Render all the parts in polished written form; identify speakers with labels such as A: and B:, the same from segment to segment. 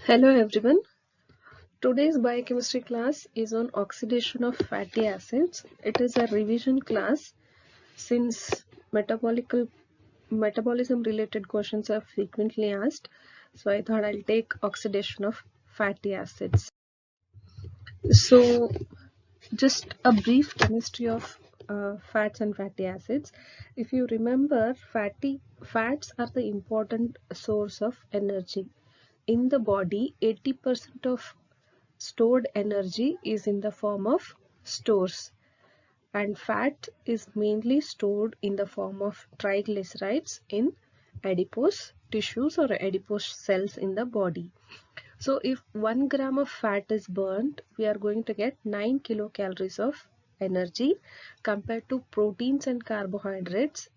A: Hello everyone. Today's biochemistry class is on oxidation of fatty acids. It is a revision class since metabolism related questions are frequently asked. So I thought I'll take oxidation of fatty acids. So just a brief chemistry of fats and fatty acids. If you remember, fats are the important source of energy. In the body, 80% of stored energy is in the form of stores, and fat is mainly stored in the form of triglycerides in adipose tissues or adipose cells in the body. So if 1 gram of fat is burnt, we are going to get 9 kilocalories of energy compared to proteins and carbohydrates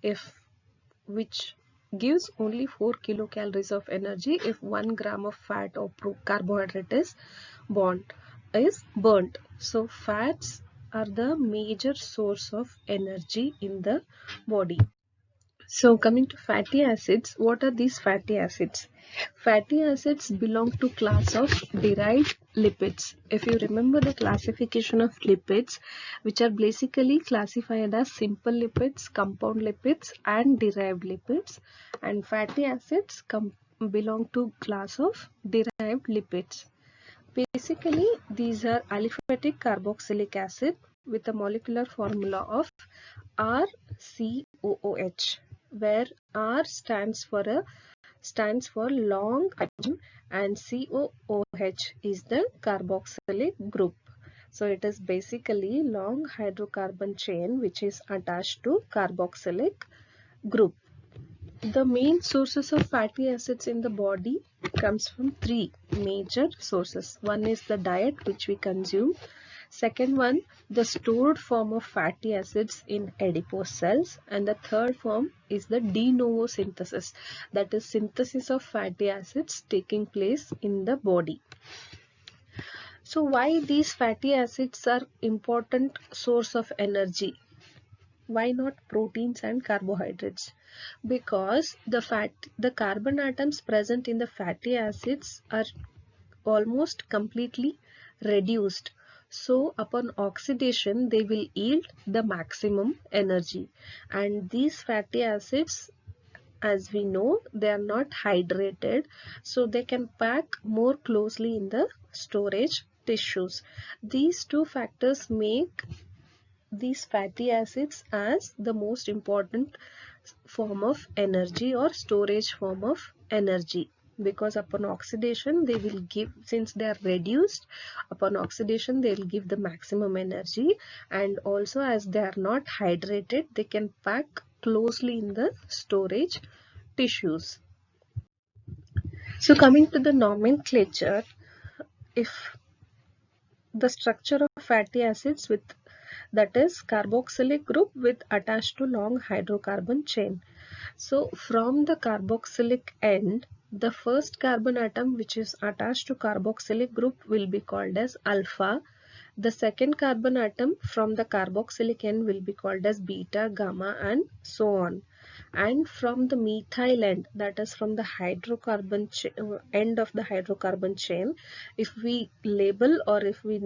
A: which gives only 4 kilocalories of energy if 1 gram of fat or carbohydrate is burnt. So fats are the major source of energy in the body. So coming to fatty acids, what are these fatty acids? Fatty acids belong to class of derived lipids. If you remember the classification of lipids, which are basically classified as simple lipids, compound lipids and derived lipids, and fatty acids belong to class of derived lipids. Basically, these are aliphatic carboxylic acid with a molecular formula of RCOOH, where R stands for long hydrogen and COOH is the carboxylic group. So it is basically long hydrocarbon chain which is attached to carboxylic group. The main sources of fatty acids in the body comes from three major sources. One is the diet which we consume. Second one, the stored form of fatty acids in adipose cells. And the third form is the de novo synthesis, that is synthesis of fatty acids taking place in the body. So why these fatty acids are important source of energy? Why not proteins and carbohydrates? Because the carbon atoms present in the fatty acids are almost completely reduced. So upon oxidation, they will yield the maximum energy. And these fatty acids, as we know, they are not hydrated, so they can pack more closely in the storage tissues. These two factors make these fatty acids as the most important form of energy or storage form of energy, because upon oxidation they will give, since they are reduced, upon oxidation they will give the maximum energy, and also as they are not hydrated, they can pack closely in the storage tissues. So coming to the nomenclature, if the structure of fatty acids with, that is carboxylic group with attached to long hydrocarbon chain. So from the carboxylic end, the first carbon atom which is attached to carboxylic group will be called as alpha. The second carbon atom from the carboxylic end will be called as beta, gamma and so on. And from the methyl end, that is from the end of the hydrocarbon chain, if we label or if we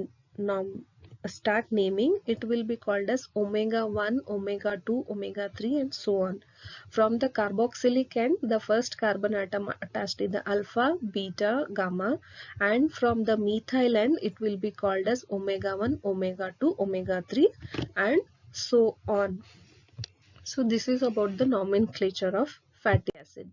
A: start naming, it will be called as omega 1, omega 2, omega 3 and so on. From the carboxylic end, the first carbon atom attached is the alpha, beta, gamma, and from the methyl end, it will be called as omega 1, omega 2, omega 3 and so on. So this is about the nomenclature of fatty acid.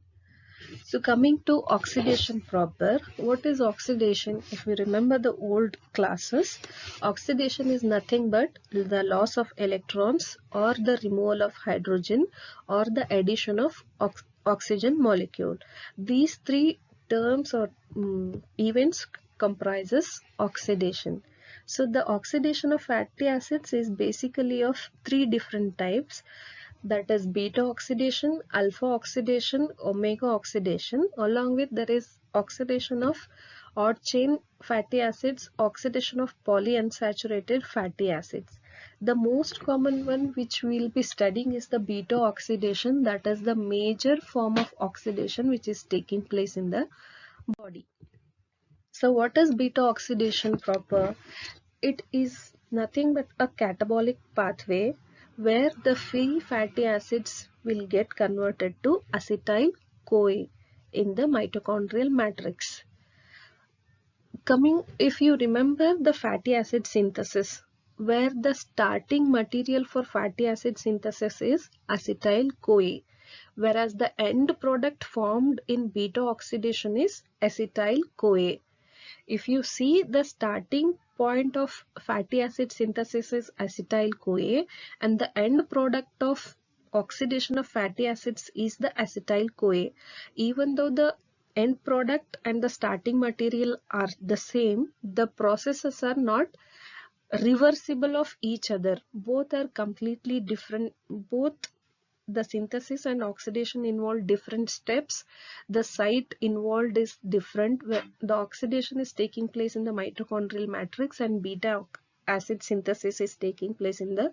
A: So coming to oxidation proper, what is oxidation? If we remember the old classes, oxidation is nothing but the loss of electrons or the removal of hydrogen or the addition of oxygen molecule. These three terms or events comprises oxidation. So the oxidation of fatty acids is basically of three different types, that is beta oxidation, alpha oxidation, omega oxidation. Along with there is oxidation of odd chain fatty acids, oxidation of polyunsaturated fatty acids. The most common one which we will be studying is the beta oxidation, that is the major form of oxidation which is taking place in the body. So what is beta oxidation proper? It is nothing but a catabolic pathway where the free fatty acids will get converted to acetyl-CoA in the mitochondrial matrix. If you remember the fatty acid synthesis, where the starting material for fatty acid synthesis is acetyl-CoA, whereas the end product formed in beta oxidation is acetyl-CoA. If you see, the starting point of fatty acid synthesis is acetyl-CoA and the end product of oxidation of fatty acids is the acetyl-CoA. Even though the end product and the starting material are the same, the processes are not reversible of each other. Both are completely different. Both the synthesis and oxidation involve different steps. The site involved is different. The oxidation is taking place in the mitochondrial matrix and beta acid synthesis is taking place in the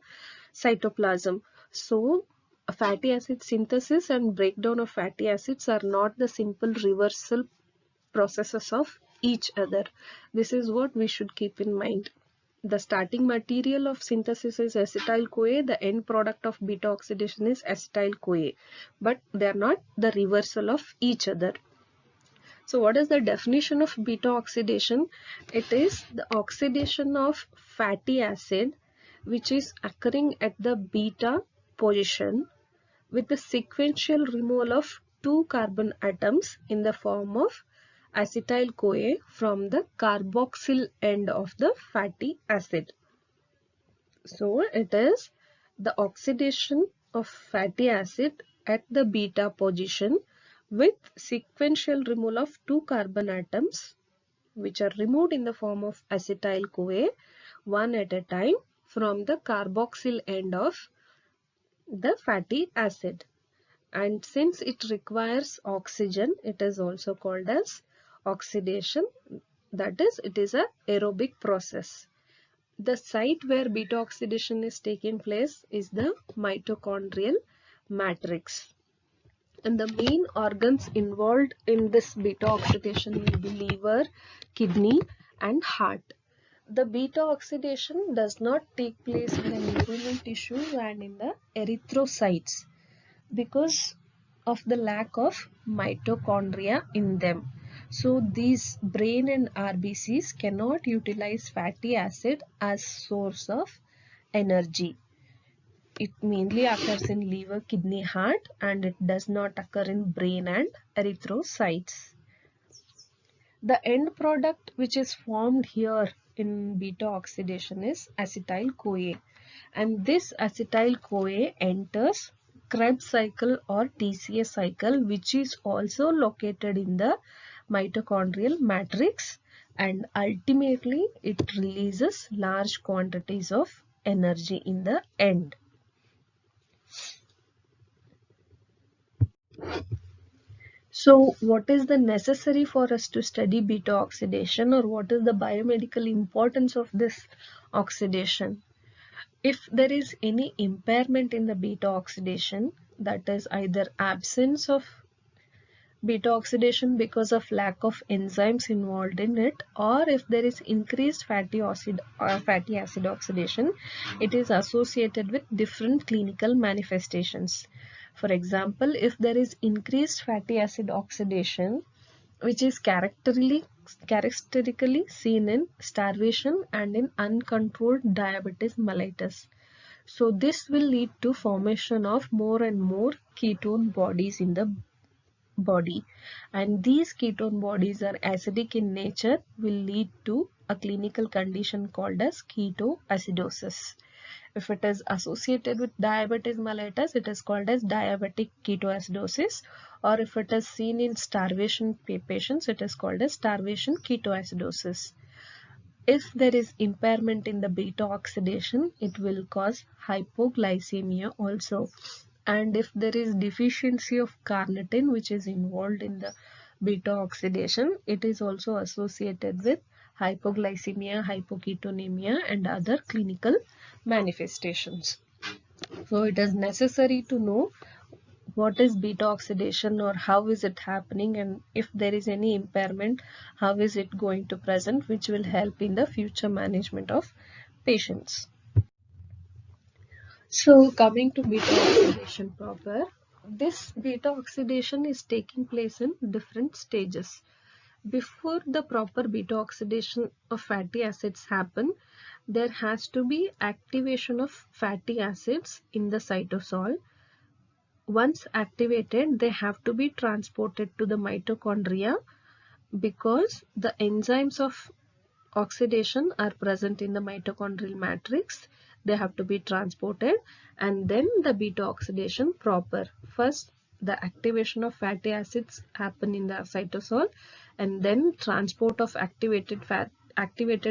A: cytoplasm. So fatty acid synthesis and breakdown of fatty acids are not the simple reversal processes of each other. This is what we should keep in mind. The starting material of synthesis is acetyl-CoA, the end product of beta oxidation is acetyl-CoA, but they are not the reversal of each other. So what is the definition of beta oxidation? It is the oxidation of fatty acid which is occurring at the beta position with the sequential removal of two carbon atoms in the form of acetyl-CoA from the carboxyl end of the fatty acid. So it is the oxidation of fatty acid at the beta position with sequential removal of two carbon atoms which are removed in the form of acetyl-CoA one at a time from the carboxyl end of the fatty acid. And since it requires oxygen, it is also called as oxidation. That is, it is a aerobic process. The site where beta oxidation is taking place is the mitochondrial matrix. And the main organs involved in this beta oxidation will be liver, kidney and heart. The beta oxidation does not take place in the neuronal tissue and in the erythrocytes because of the lack of mitochondria in them. So these brain and RBCs cannot utilize fatty acid as source of energy. It mainly occurs in liver, kidney, heart, and it does not occur in brain and erythrocytes. The end product which is formed here in beta oxidation is acetyl-CoA, and this acetyl-CoA enters Krebs cycle or TCA cycle, which is also located in the mitochondrial matrix, and ultimately it releases large quantities of energy in the end. So what is the necessary for us to study beta oxidation, or what is the biomedical importance of this oxidation? If there is any impairment in the beta oxidation, that is either absence of beta oxidation because of lack of enzymes involved in it, or if there is increased fatty acid oxidation, it is associated with different clinical manifestations. For example, if there is increased fatty acid oxidation, which is characteristically seen in starvation and in uncontrolled diabetes mellitus. So this will lead to formation of more and more ketone bodies in the body, and these ketone bodies are acidic in nature, will lead to a clinical condition called as ketoacidosis. If it is associated with diabetes mellitus, it is called as diabetic ketoacidosis, or if it is seen in starvation patients, it is called as starvation ketoacidosis. If there is impairment in the beta oxidation, it will cause hypoglycemia also. And if there is deficiency of carnitine, which is involved in the beta oxidation, it is also associated with hypoglycemia, hypoketonemia and other clinical manifestations. So it is necessary to know what is beta oxidation or how is it happening, and if there is any impairment, how is it going to present, which will help in the future management of patients. So coming to beta oxidation proper, this beta oxidation is taking place in different stages. Before the proper beta oxidation of fatty acids happen, there has to be activation of fatty acids in the cytosol. Once activated, they have to be transported to the mitochondria because the enzymes of oxidation are present in the mitochondrial matrix. They have to be transported, and then the beta oxidation proper. First, the activation of fatty acids happen in the cytosol, and then transport of activated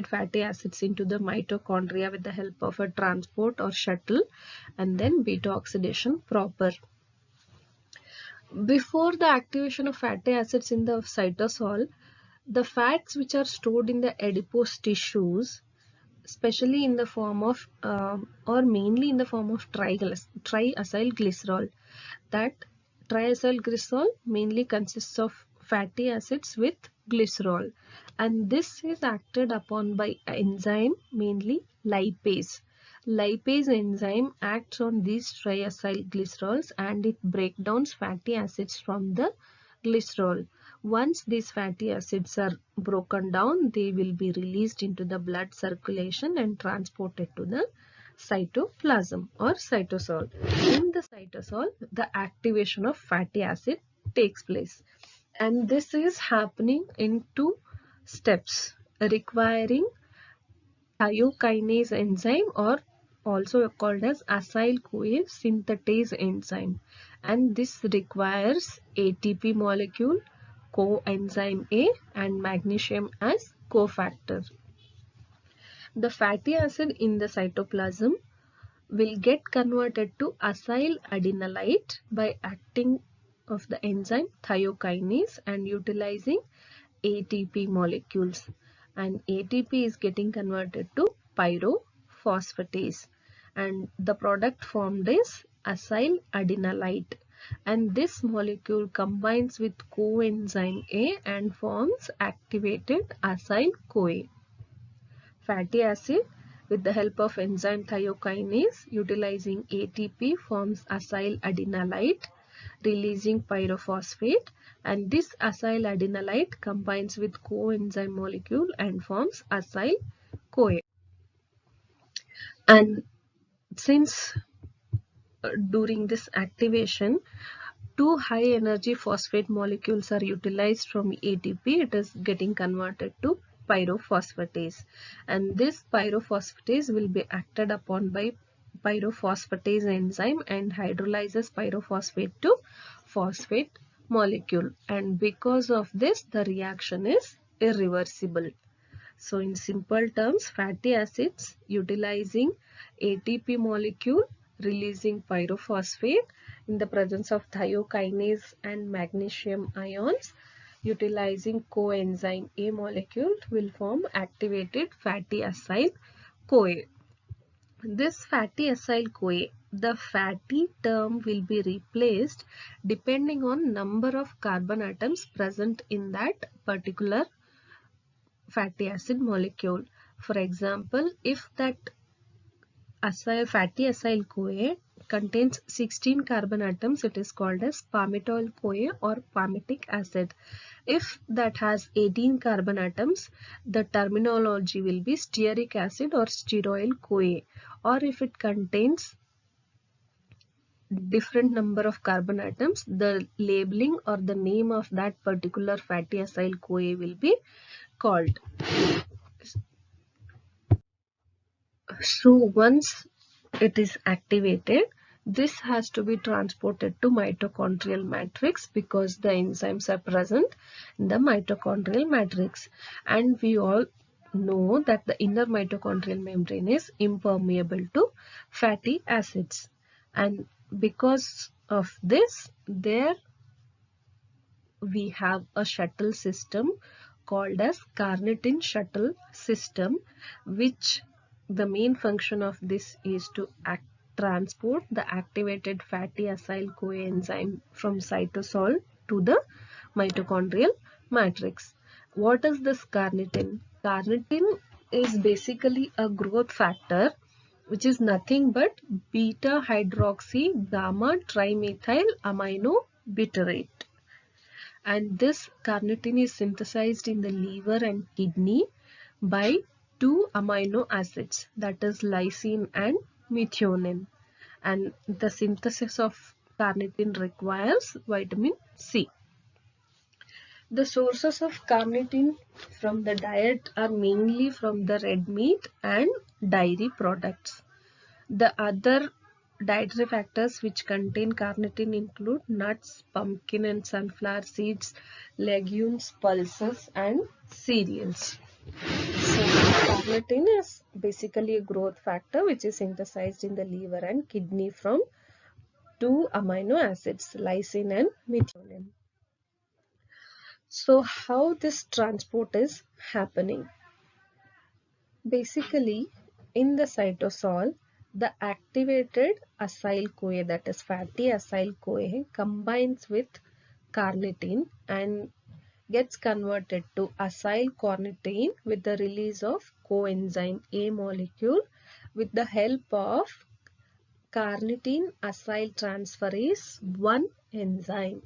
A: fatty acids into the mitochondria with the help of a transport or shuttle, and then beta oxidation proper. Before the activation of fatty acids in the cytosol, the fats which are stored in the adipose tissues, especially in the form of or mainly in the form of triacyl glycerol. That triacyl glycerol mainly consists of fatty acids with glycerol, and this is acted upon by enzyme, mainly lipase. Lipase enzyme acts on these triacyl glycerols and it breaks down fatty acids from the glycerol. Once these fatty acids are broken down, they will be released into the blood circulation and transported to the cytoplasm or cytosol. In the cytosol, the activation of fatty acid takes place, and this is happening in two steps requiring thiokinase enzyme, or also called as acyl-CoA synthetase enzyme, and this requires ATP molecule, coenzyme A, and magnesium as cofactor. The fatty acid in the cytoplasm will get converted to acyl adenylate by acting of the enzyme thiokinase and utilizing ATP molecules, and ATP is getting converted to pyrophosphatase, and the product formed is acyl adenylate, and this molecule combines with coenzyme A and forms activated acyl-CoA. Fatty acid with the help of enzyme thiokinase utilizing ATP forms acyl adenylate releasing pyrophosphate, and this acyl adenylate combines with coenzyme molecule and forms acyl-CoA. And since during this activation, two high energy phosphate molecules are utilized from ATP, it is getting converted to pyrophosphatase, and this pyrophosphatase will be acted upon by pyrophosphatase enzyme and hydrolyzes pyrophosphate to phosphate molecule, and because of this the reaction is irreversible. So in simple terms, fatty acids utilizing ATP molecule releasing pyrophosphate in the presence of thiokinase and magnesium ions utilizing coenzyme A molecule will form activated fatty acyl-CoA. This fatty acyl-CoA, the fatty term will be replaced depending on number of carbon atoms present in that particular fatty acid molecule. For example, if that fatty acyl-CoA contains 16 carbon atoms, it is called as palmitoyl-CoA or palmitic acid. If that has 18 carbon atoms, the terminology will be stearic acid or stearoyl-CoA. Or if it contains different number of carbon atoms, the labeling or the name of that particular fatty acyl-CoA will be called. So once it is activated, this has to be transported to mitochondrial matrix because the enzymes are present in the mitochondrial matrix, and we all know that the inner mitochondrial membrane is impermeable to fatty acids, and because of this there we have a shuttle system called as carnitine shuttle system, which the main function of this is to transport the activated fatty acyl-CoA enzyme from cytosol to the mitochondrial matrix. What is this carnitine? Carnitine is basically a growth factor which is nothing but beta hydroxy gamma trimethyl amino butyrate. And this carnitine is synthesized in the liver and kidney by two amino acids, that is lysine and methionine. And the synthesis of carnitine requires vitamin C. The sources of carnitine from the diet are mainly from the red meat and dairy products. The other dietary factors which contain carnitine include nuts, pumpkin and sunflower seeds, legumes, pulses and cereals. So carnitine is basically a growth factor which is synthesized in the liver and kidney from two amino acids, lysine and methionine. So how this transport is happening? Basically, in the cytosol, the activated acyl-CoA, that is fatty acyl-CoA, combines with carnitine and gets converted to acylcarnitine with the release of coenzyme A molecule with the help of carnitine acyltransferase 1 enzyme.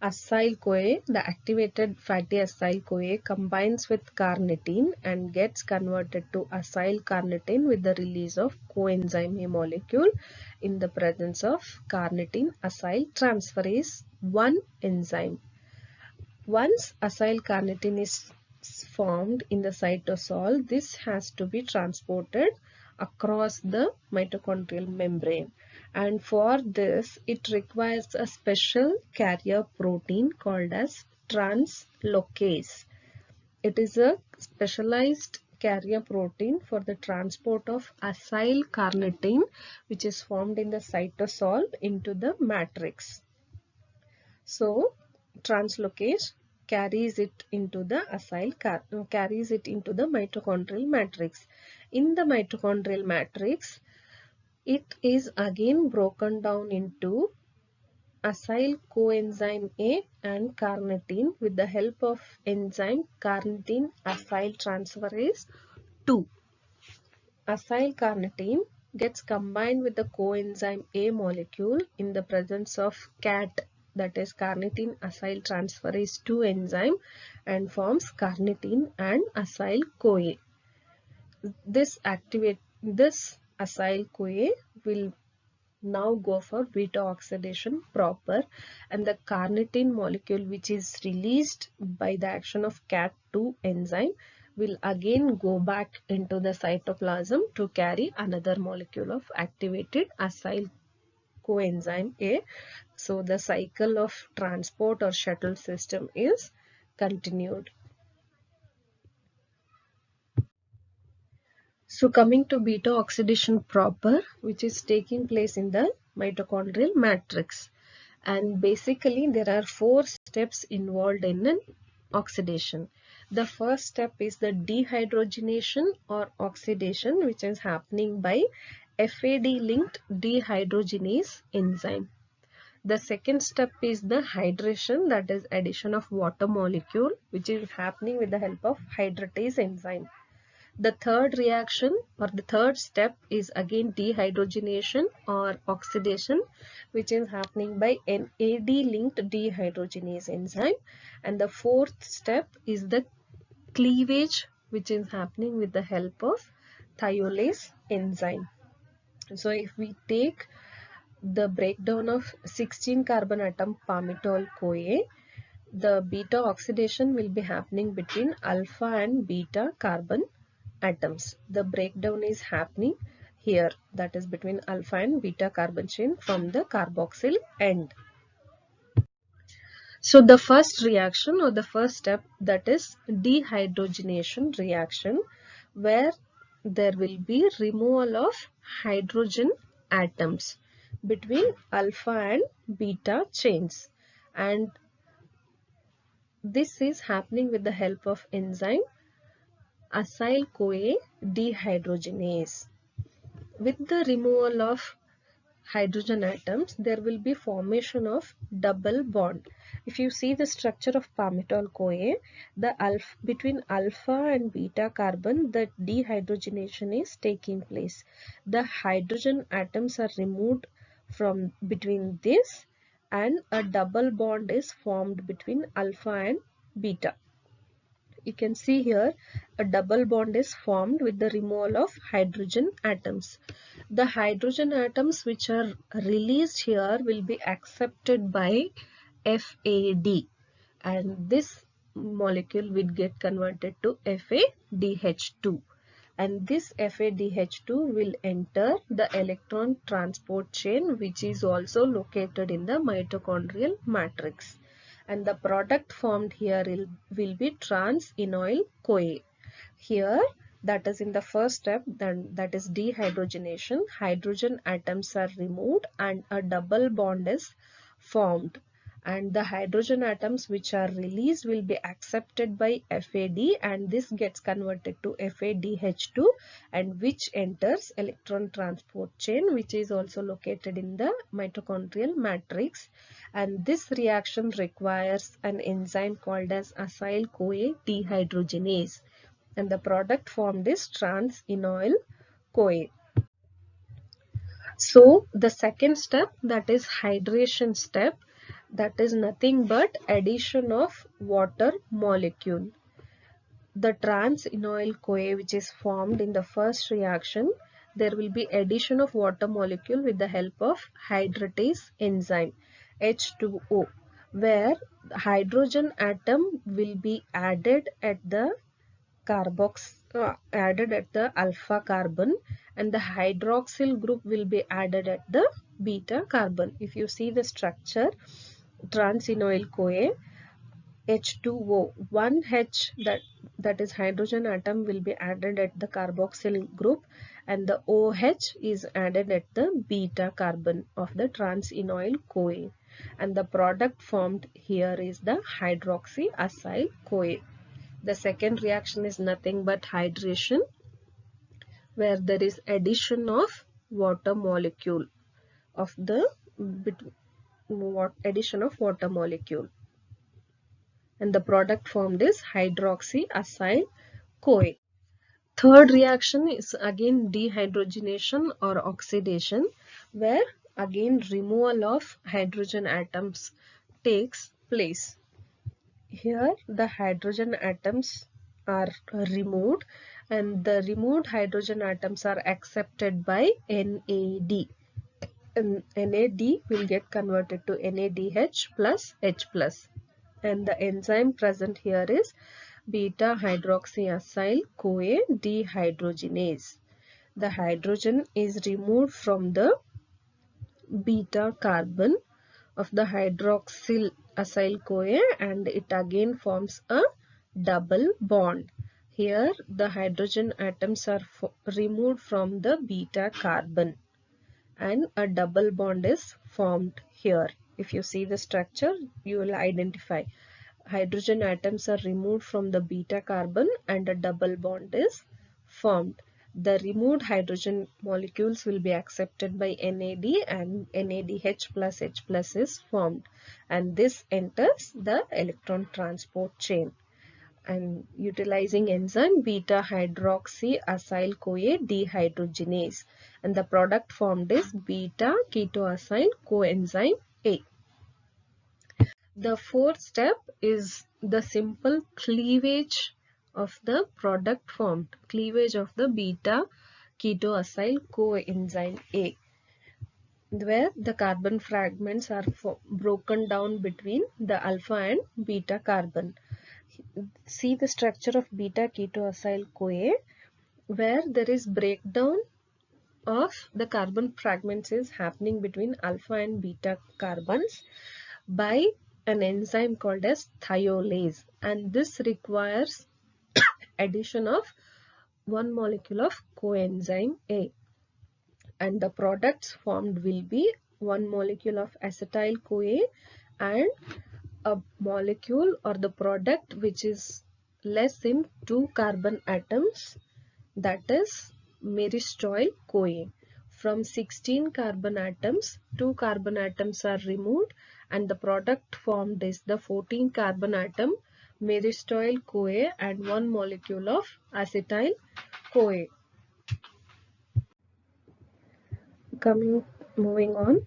A: Acyl-CoA, the activated fatty acyl-CoA, combines with carnitine and gets converted to acylcarnitine with the release of coenzyme A molecule in the presence of carnitine acyltransferase 1 enzyme. Once acylcarnitine is formed in the cytosol, this has to be transported across the mitochondrial membrane, and for this it requires a special carrier protein called as translocase. It is a specialized carrier protein for the transport of acylcarnitine which is formed in the cytosol into the matrix. So translocase carries it into the mitochondrial matrix. In the mitochondrial matrix, it is again broken down into acyl coenzyme A and carnitine with the help of enzyme carnitine acyltransferase 2. Acylcarnitine gets combined with the coenzyme A molecule in the presence of CAT, that is carnitine acyltransferase 2 enzyme, and forms carnitine and acyl-CoA. This acyl-CoA will now go for beta oxidation proper, and the carnitine molecule which is released by the action of CAT2 enzyme will again go back into the cytoplasm to carry another molecule of activated acyl coenzyme A. So the cycle of transport or shuttle system is continued. So coming to beta oxidation proper, which is taking place in the mitochondrial matrix, and basically there are 4 steps involved in an oxidation. The first step is the dehydrogenation or oxidation, which is happening by FAD linked dehydrogenase enzyme. The second step is the hydration, that is addition of water molecule, which is happening with the help of hydratase enzyme. The third reaction or the third step is again dehydrogenation or oxidation, which is happening by NAD linked dehydrogenase enzyme. And the fourth step is the cleavage, which is happening with the help of thiolase enzyme. So if we take the breakdown of 16 carbon atom palmitol CoA, the beta oxidation will be happening between alpha and beta carbon atoms. The breakdown is happening here, that is between alpha and beta carbon chain from the carboxyl end. So the first reaction or the first step, that is dehydrogenation reaction, where there will be removal of hydrogen atoms between alpha and beta chains, and this is happening with the help of enzyme acyl-CoA dehydrogenase. with the removal of hydrogen atoms, there will be formation of double bond. If you see the structure of palmitoyl-CoA, between alpha and beta carbon, the dehydrogenation is taking place. The hydrogen atoms are removed from between this, and a double bond is formed between alpha and beta. You can see here a double bond is formed with the removal of hydrogen atoms. The hydrogen atoms which are released here will be accepted by FAD, and this molecule will get converted to FADH2, and this FADH2 will enter the electron transport chain, which is also located in the mitochondrial matrix, and the product formed here will be trans-enoyl-CoA. Here, that is in the first step, then that is dehydrogenation, hydrogen atoms are removed and a double bond is formed, and the hydrogen atoms which are released will be accepted by FAD, and this gets converted to FADH2, and which enters electron transport chain, which is also located in the mitochondrial matrix, and this reaction requires an enzyme called as acyl-CoA dehydrogenase, and the product formed is trans-enoyl-CoA. So the second step, that is hydration step, that is nothing but addition of water molecule. The trans-enoyl-CoA which is formed in the first reaction, there will be addition of water molecule with the help of hydratase enzyme H2O, where hydrogen atom will be added at the alpha carbon, and the hydroxyl group will be added at the beta carbon. If you see the structure, trans-enoyl-CoA, H2O, 1H, that is hydrogen atom will be added at the carboxyl group, and the OH is added at the beta carbon of the trans-enoyl-CoA, and the product formed here is the hydroxyacyl-CoA. The second reaction is nothing but hydration, where there is addition of water molecule of the addition of water molecule, and the product formed is hydroxyacyl-CoA. Third reaction is again dehydrogenation or oxidation, where again removal of hydrogen atoms takes place. Here the hydrogen atoms are removed, and the removed hydrogen atoms are accepted by NAD, and NAD will get converted to NADH plus H plus, and the enzyme present here is beta hydroxyacyl-CoA dehydrogenase. The hydrogen is removed from the beta carbon of the hydroxyl acyl-CoA, and it again forms a double bond. Here the hydrogen atoms are removed from the beta carbon, and a double bond is formed here. If you see the structure, you will identify hydrogen atoms are removed from the beta carbon and a double bond is formed. The removed hydrogen molecules will be accepted by NAD, and NADH plus H plus is formed, and this enters the electron transport chain, and utilizing enzyme beta hydroxyacyl-CoA dehydrogenase, and the product formed is beta ketoacyl coenzyme A. The fourth step is the simple cleavage of the product formed, cleavage of the beta ketoacyl coenzyme A, where the carbon fragments are broken down between the alpha and beta carbon. See the structure of beta ketoacyl-CoA, where there is breakdown of the carbon fragments is happening between alpha and beta carbons by an enzyme called as thiolase, and this requires addition of one molecule of coenzyme A, and the products formed will be one molecule of acetyl-CoA and a molecule or the product which is less in 2 carbon atoms, that is myristoyl-CoA. From 16 carbon atoms, 2 carbon atoms are removed and the product formed is the 14 carbon atom myristoyl-CoA and 1 molecule of acetyl-CoA. Moving on,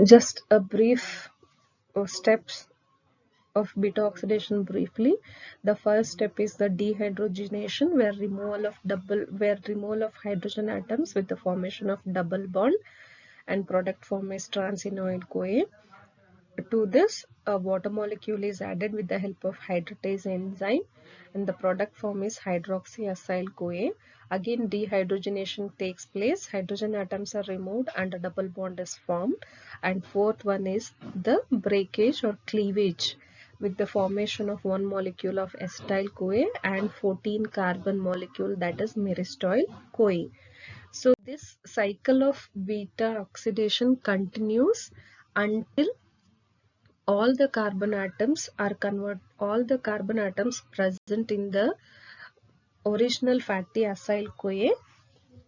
A: just a brief steps of beta oxidation briefly. The first step is the dehydrogenation, where removal of hydrogen atoms with the formation of double bond and product form is trans-enoyl-CoA. To this, a water molecule is added with the help of hydratase enzyme and the product form is hydroxyacyl-CoA. Again, dehydrogenation takes place, hydrogen atoms are removed and a double bond is formed. And fourth one is the breakage or cleavage with the formation of 1 molecule of acetyl-CoA and 14 carbon molecule, that is myristoyl-CoA. So this cycle of beta oxidation continues until all the carbon atoms present in the original fatty acyl-CoA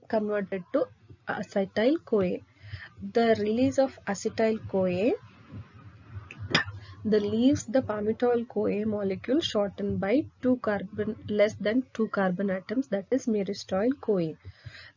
A: converted to acetyl-CoA. The release of acetyl-CoA leaves the palmitoyl-CoA molecule shortened by less than 2 carbon atoms, that is myristoyl-CoA.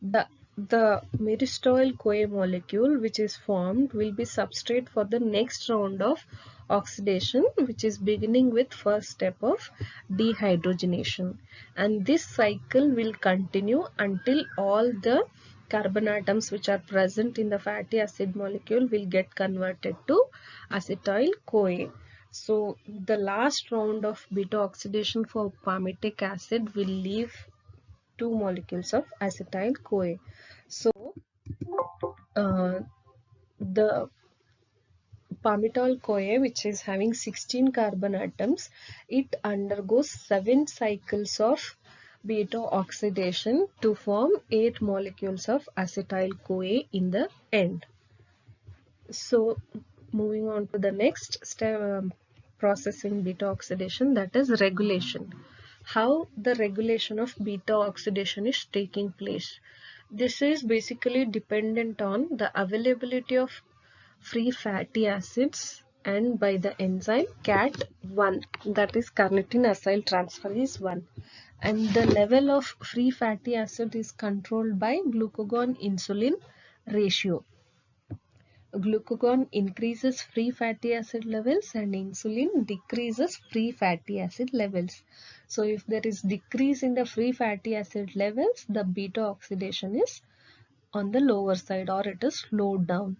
A: The myristoyl-CoA molecule which is formed will be substrate for the next round of oxidation, which is beginning with first step of dehydrogenation, and this cycle will continue until all the carbon atoms which are present in the fatty acid molecule will get converted to acetyl-CoA. So the last round of beta oxidation for palmitic acid will leave 2 molecules of acetyl-CoA. So the palmitoyl-CoA, which is having 16 carbon atoms, it undergoes 7 cycles of beta oxidation to form 8 molecules of acetyl-CoA in the end. So moving on to the next step, process in beta oxidation, that is regulation. How the regulation of beta oxidation is taking place. This is basically dependent on the availability of free fatty acids and by the enzyme CAT1, that is carnitine acyl transferase 1, and the level of free fatty acid is controlled by glucagon insulin ratio. Glucagon increases free fatty acid levels and insulin decreases free fatty acid levels. So if there is decrease in the free fatty acid levels, the beta oxidation is on the lower side or it is slowed down.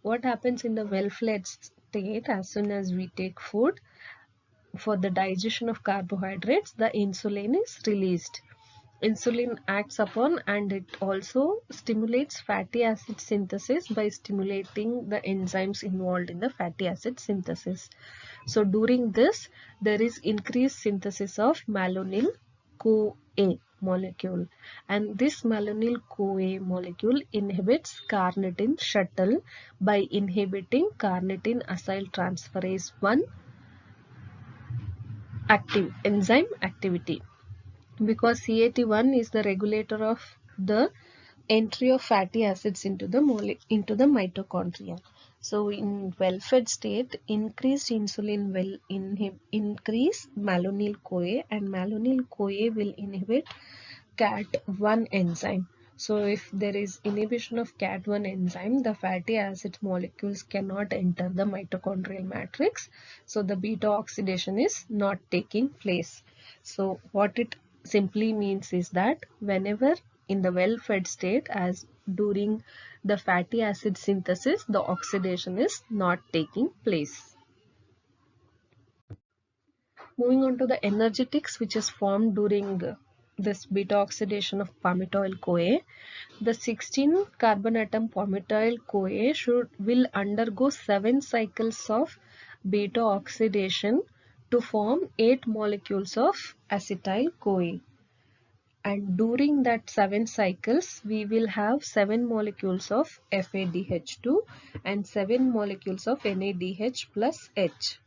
A: What happens in the well-fed state, as soon as we take food for the digestion of carbohydrates, the insulin is released. Insulin acts upon and it also stimulates fatty acid synthesis by stimulating the enzymes involved in the fatty acid synthesis. So during this, there is increased synthesis of malonyl-CoA molecule, and this malonyl-CoA molecule inhibits carnitine shuttle by inhibiting carnitine acyl transferase 1 enzyme activity, because CAT1 is the regulator of the entry of fatty acids into the mitochondria. So in well-fed state, increased insulin will increase malonyl-CoA and malonyl-CoA will inhibit CAT1 enzyme. So if there is inhibition of CAT1 enzyme, the fatty acid molecules cannot enter the mitochondrial matrix. So the beta oxidation is not taking place. So what it simply means is that whenever in the well-fed state, as during the fatty acid synthesis, the oxidation is not taking place. Moving on to the energetics which is formed during this beta oxidation of palmitoyl-CoA. The 16 carbon atom palmitoyl-CoA will undergo 7 cycles of beta oxidation to form 8 molecules of acetyl-CoA. And during that 7 cycles, we will have 7 molecules of FADH2 and 7 molecules of NADH plus H.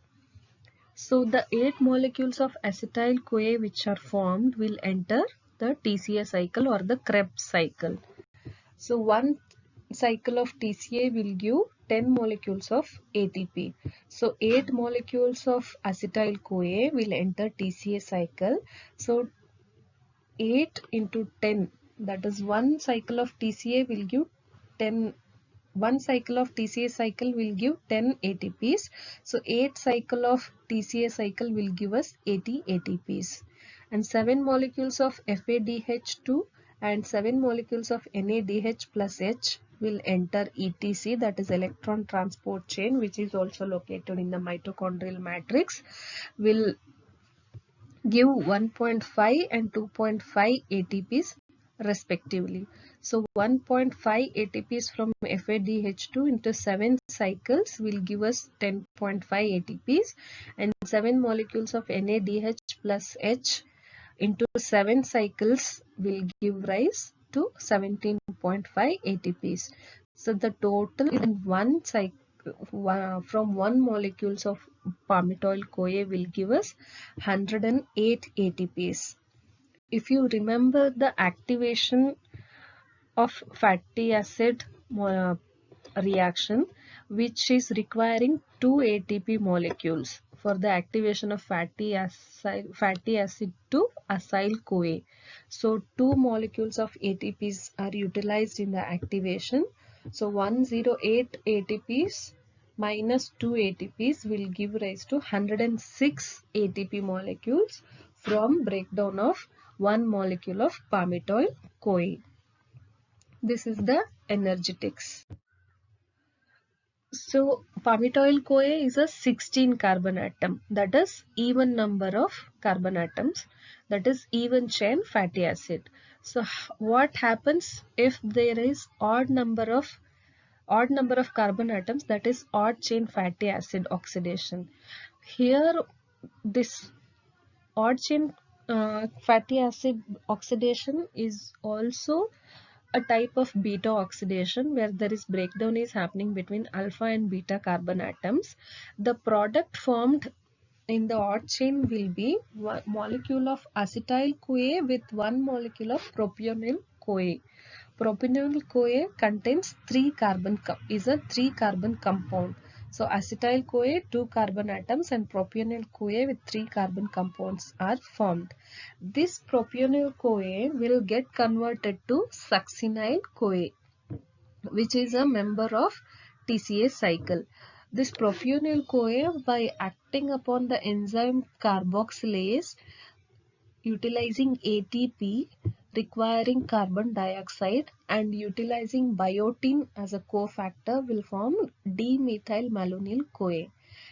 A: So the 8 molecules of acetyl-CoA which are formed will enter the TCA cycle or the Krebs cycle. So one cycle of TCA will give 10 molecules of ATP. So 8 molecules of acetyl-CoA will enter TCA cycle. So 8 into 10, that is one cycle of TCA will give 10. One cycle of TCA cycle will give 10 ATPs. So 8 cycle of TCA cycle will give us 80 ATPs. And 7 molecules of FADH2 and 7 molecules of NADH plus H will enter ETC, that is electron transport chain, which is also located in the mitochondrial matrix, will give 1.5 and 2.5 ATPs respectively. So 1.5 ATPs from FADH2 into 7 cycles will give us 10.5 ATPs, and 7 molecules of NADH plus H into 7 cycles will give rise to 17.5 ATPs. So the total in one cycle from one molecules of palmitoyl-CoA will give us 108 ATPs. If you remember the activation of fatty acid reaction, which is requiring 2 ATP molecules for the activation of fatty acid to acyl-CoA. So 2 molecules of ATPs are utilized in the activation. So 108 ATPs minus 2 ATPs will give rise to 106 ATP molecules from breakdown of 1 molecule of palmitoyl-CoA. This is the energetics. So palmitoyl-CoA is a 16 carbon atom, that is even number of carbon atoms, that is even chain fatty acid. So what happens if there is odd number of carbon atoms, that is odd chain fatty acid oxidation. Here this odd chain fatty acid oxidation is also a type of beta oxidation where there is breakdown is happening between alpha and beta carbon atoms. The product formed in the odd chain will be one molecule of acetyl-CoA with one molecule of propionyl-CoA. Propionyl-CoA contains is a 3-carbon compound. So acetyl-CoA 2 carbon atoms and propionyl-CoA with 3 carbon compounds are formed. This propionyl-CoA will get converted to succinyl-CoA, which is a member of TCA cycle. This propionyl-CoA, by acting upon the enzyme carboxylase utilizing ATP requiring carbon dioxide and utilizing biotin as a cofactor, will form D-methylmalonyl-CoA.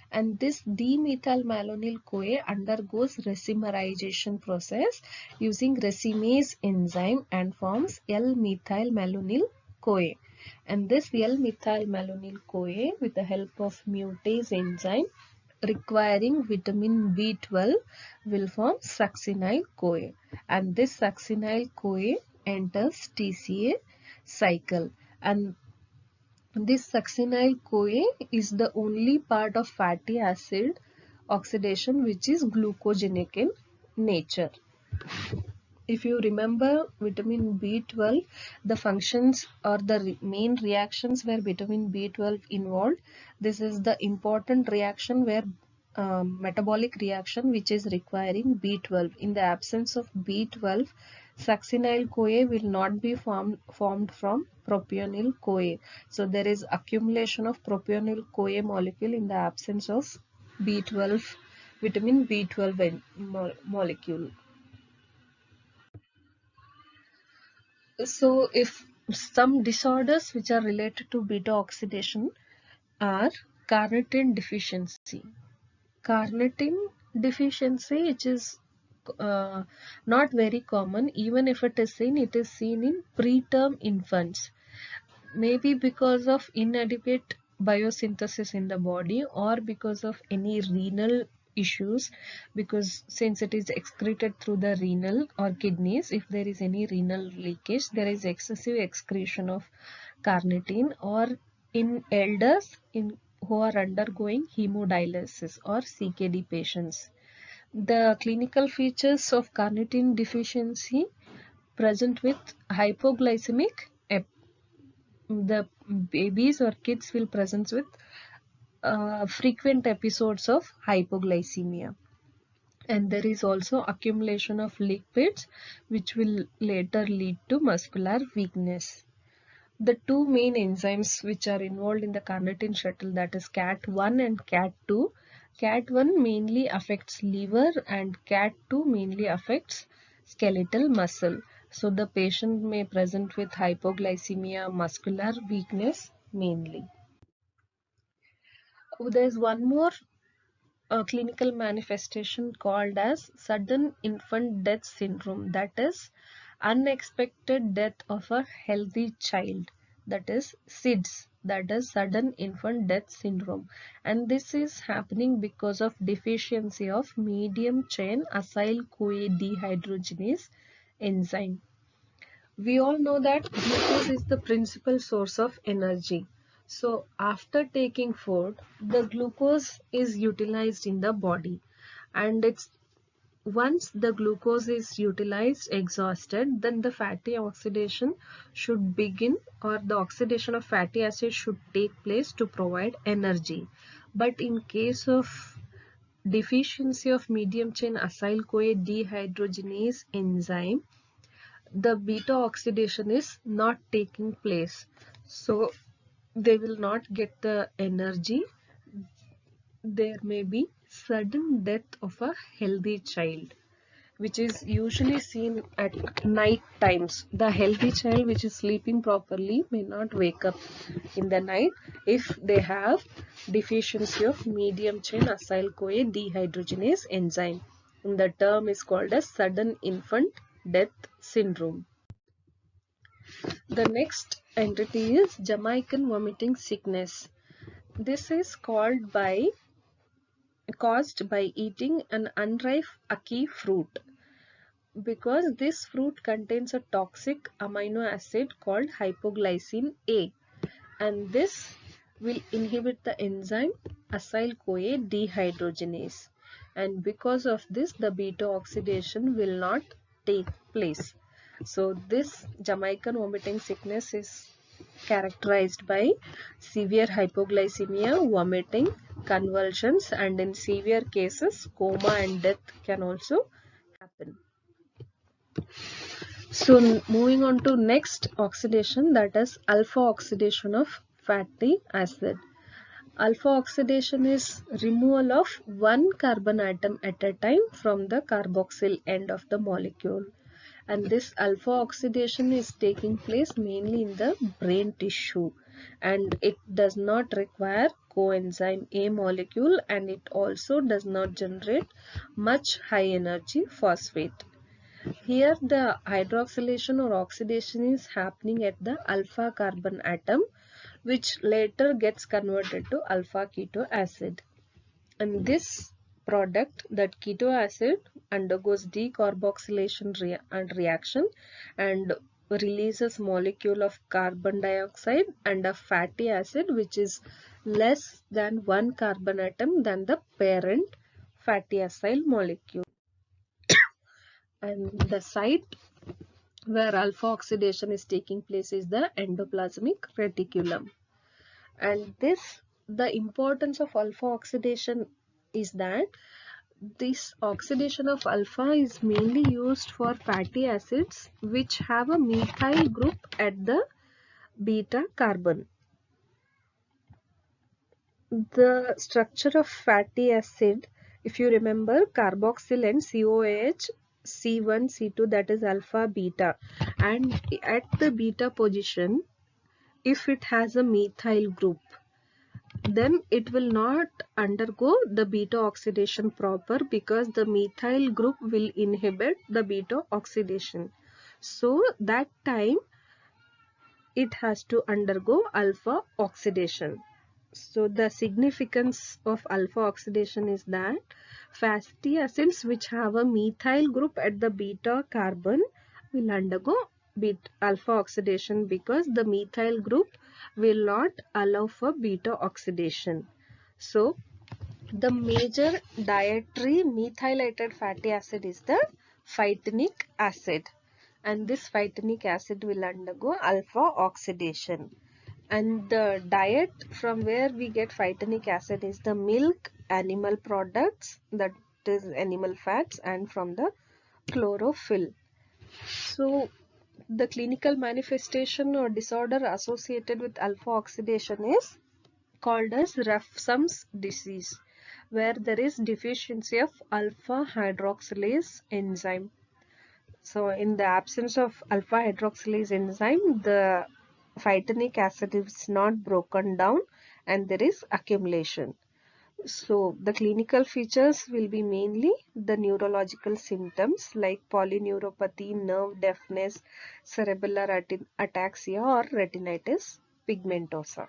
A: And this D-methylmalonyl-CoA undergoes racemarization process using racemase enzyme and forms L-methylmalonyl-CoA. And this L-methylmalonyl-CoA, with the help of mutase enzyme requiring vitamin B12, will form succinyl-CoA, and this succinyl-CoA enters TCA cycle, and this succinyl-CoA is the only part of fatty acid oxidation which is glucogenic in nature. If you remember vitamin B12, the functions or the main reactions where vitamin B12 involved, this is the important reaction where metabolic reaction which is requiring B12. In the absence of B12, succinyl-CoA will not be formed from propionyl-CoA. So there is accumulation of propionyl-CoA molecule in the absence of B12, vitamin B12 molecule. So if some disorders which are related to beta oxidation are carnitine deficiency. Carnitine deficiency, which is not very common, even if it is seen in preterm infants. Maybe because of inadequate biosynthesis in the body or because of any renal issues, because since it is excreted through the renal or kidneys, if there is any renal leakage, there is excessive excretion of carnitine, or in elders who are undergoing hemodialysis or CKD patients. The clinical features of carnitine deficiency present with hypoglycemic the babies or kids will present with frequent episodes of hypoglycemia, and there is also accumulation of lipids which will later lead to muscular weakness. The two main enzymes which are involved in the carnitine shuttle, that is CAT1 and CAT2. CAT1 mainly affects liver and CAT2 mainly affects skeletal muscle. So the patient may present with hypoglycemia, muscular weakness mainly. There's one more clinical manifestation called as sudden infant death syndrome, that is unexpected death of a healthy child, that is SIDS, that is sudden infant death syndrome, and this is happening because of deficiency of medium chain acyl CoA dehydrogenase enzyme. We all know that glucose is the principal source of energy. So after taking food, the glucose is utilized in the body, and it's once the glucose is utilized, exhausted, then the fatty oxidation should begin, or the oxidation of fatty acid should take place to provide energy. But in case of deficiency of medium chain acyl CoA dehydrogenase enzyme, the beta oxidation is not taking place, so they will not get the energy. There may be sudden death of a healthy child, which is usually seen at night times. The healthy child which is sleeping properly may not wake up in the night if they have deficiency of medium chain acyl CoA dehydrogenase enzyme, and the term is called as sudden infant death syndrome. The next entity is Jamaican vomiting sickness. This is caused by eating an unripe ackee fruit, because this fruit contains a toxic amino acid called hypoglycine A, and this will inhibit the enzyme acyl CoA dehydrogenase, and because of this the beta oxidation will not take place. So this Jamaican vomiting sickness is characterized by severe hypoglycemia, vomiting, convulsions, and in severe cases coma and death can also happen. So moving on to next oxidation, that is alpha oxidation of fatty acid. Alpha oxidation is removal of one carbon atom at a time from the carboxyl end of the molecule, and this alpha oxidation is taking place mainly in the brain tissue, and it does not require coenzyme A molecule, and it also does not generate much high energy phosphate. Here the hydroxylation or oxidation is happening at the alpha carbon atom, which later gets converted to alpha keto acid. And this product, that keto acid, undergoes decarboxylation reaction and releases molecule of carbon dioxide and a fatty acid which is less than one carbon atom than the parent fatty acyl molecule. And the site where alpha oxidation is taking place is the endoplasmic reticulum. And the importance of alpha oxidation is that this oxidation of alpha is mainly used for fatty acids which have a methyl group at the beta carbon. The structure of fatty acid, if you remember, carboxyl and COOH, C1, C2, that is alpha, beta, and at the beta position, if it has a methyl group, then it will not undergo the beta oxidation proper, because the methyl group will inhibit the beta oxidation. So that time it has to undergo alpha oxidation. So the significance of alpha oxidation is that fatty acids which have a methyl group at the beta carbon will undergo alpha oxidation, because the methyl group will not allow for beta oxidation. So the major dietary methylated fatty acid is the phytanic acid, and this phytanic acid will undergo alpha oxidation. And the diet from where we get phytanic acid is the milk, animal products, that is animal fats, and from the chlorophyll. So the clinical manifestation or disorder associated with alpha oxidation is called as Refsum's disease, where there is deficiency of alpha hydroxylase enzyme. So in the absence of alpha hydroxylase enzyme, the phytanic acid is not broken down and there is accumulation. So the clinical features will be mainly the neurological symptoms like polyneuropathy, nerve deafness, cerebellar ataxia or retinitis pigmentosa.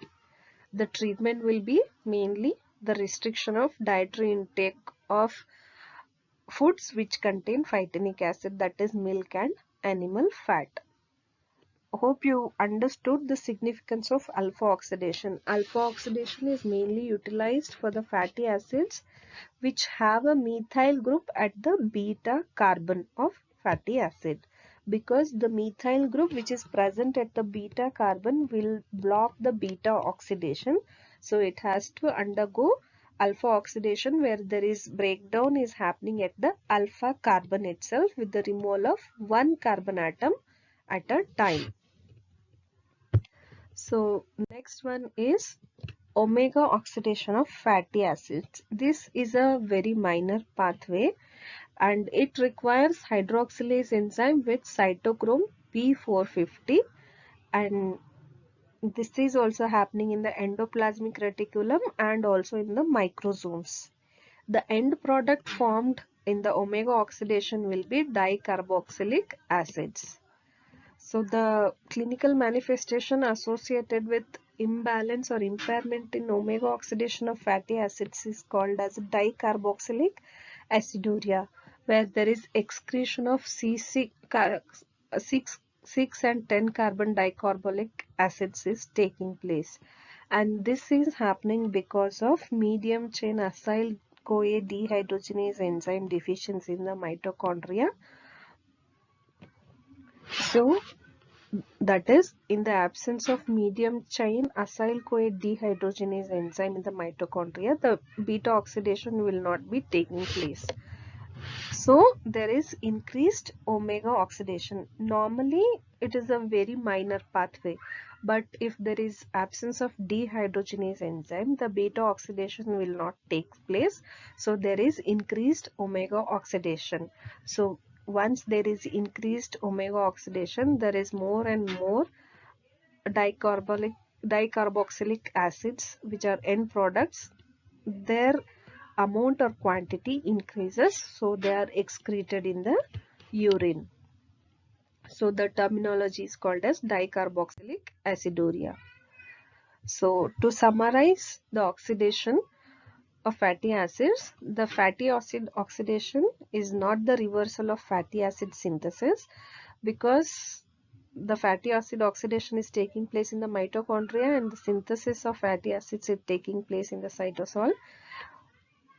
A: The treatment will be mainly the restriction of dietary intake of foods which contain phytanic acid, that is milk and animal fat. Hope you understood the significance of alpha oxidation. Alpha oxidation is mainly utilized for the fatty acids which have a methyl group at the beta carbon of fatty acid, because the methyl group which is present at the beta carbon will block the beta oxidation. So it has to undergo alpha oxidation where there is breakdown is happening at the alpha carbon itself with the removal of one carbon atom at a time. So next one is omega oxidation of fatty acids. This is a very minor pathway and it requires hydroxylase enzyme with cytochrome P450, and this is also happening in the endoplasmic reticulum and also in the microsomes. The end product formed in the omega oxidation will be dicarboxylic acids. So the clinical manifestation associated with imbalance or impairment in omega oxidation of fatty acids is called as dicarboxylic aciduria, where there is excretion of C6 and 10 carbon dicarboxylic acids is taking place. And this is happening because of medium chain acyl CoA dehydrogenase enzyme deficiency in the mitochondria. So that is, in the absence of medium chain acyl CoA dehydrogenase enzyme in the mitochondria, the beta oxidation will not be taking place. So there is increased omega oxidation. Normally it is a very minor pathway, but if there is absence of dehydrogenase enzyme, the beta oxidation will not take place. So there is increased omega oxidation. So once there is increased omega oxidation, there is more and more dicarboxylic acids which are end products. Their amount or quantity increases, so they are excreted in the urine. So the terminology is called as dicarboxylic aciduria. So to summarize the oxidation of fatty acids, the fatty acid oxidation is not the reversal of fatty acid synthesis, because the fatty acid oxidation is taking place in the mitochondria and the synthesis of fatty acids is taking place in the cytosol.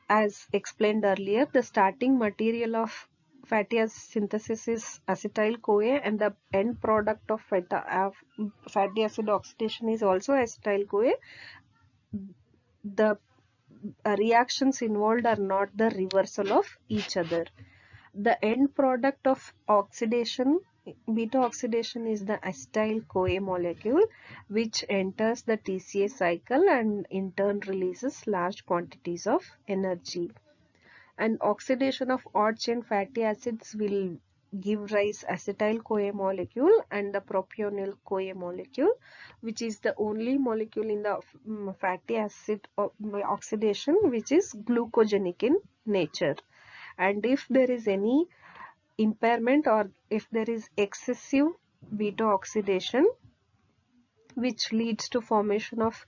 A: As explained earlier, the starting material of fatty acid synthesis is acetyl CoA and the end product of fatty acid oxidation is also acetyl CoA. The reactions involved are not the reversal of each other. The end product of oxidation, beta oxidation, is the acetyl CoA molecule which enters the TCA cycle and in turn releases large quantities of energy. And oxidation of odd chain fatty acids will give rise acetyl CoA molecule and the propionyl CoA molecule, which is the only molecule in the fatty acid oxidation which is glucogenic in nature. And if there is any impairment or if there is excessive beta oxidation which leads to formation of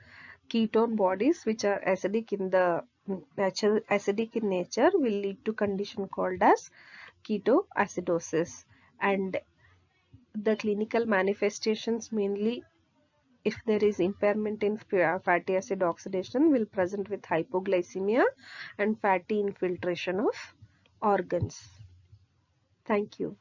A: ketone bodies which are acidic in the nature will lead to condition called as ketoacidosis. And the clinical manifestations, mainly if there is impairment in fatty acid oxidation, will present with hypoglycemia and fatty infiltration of organs. Thank you.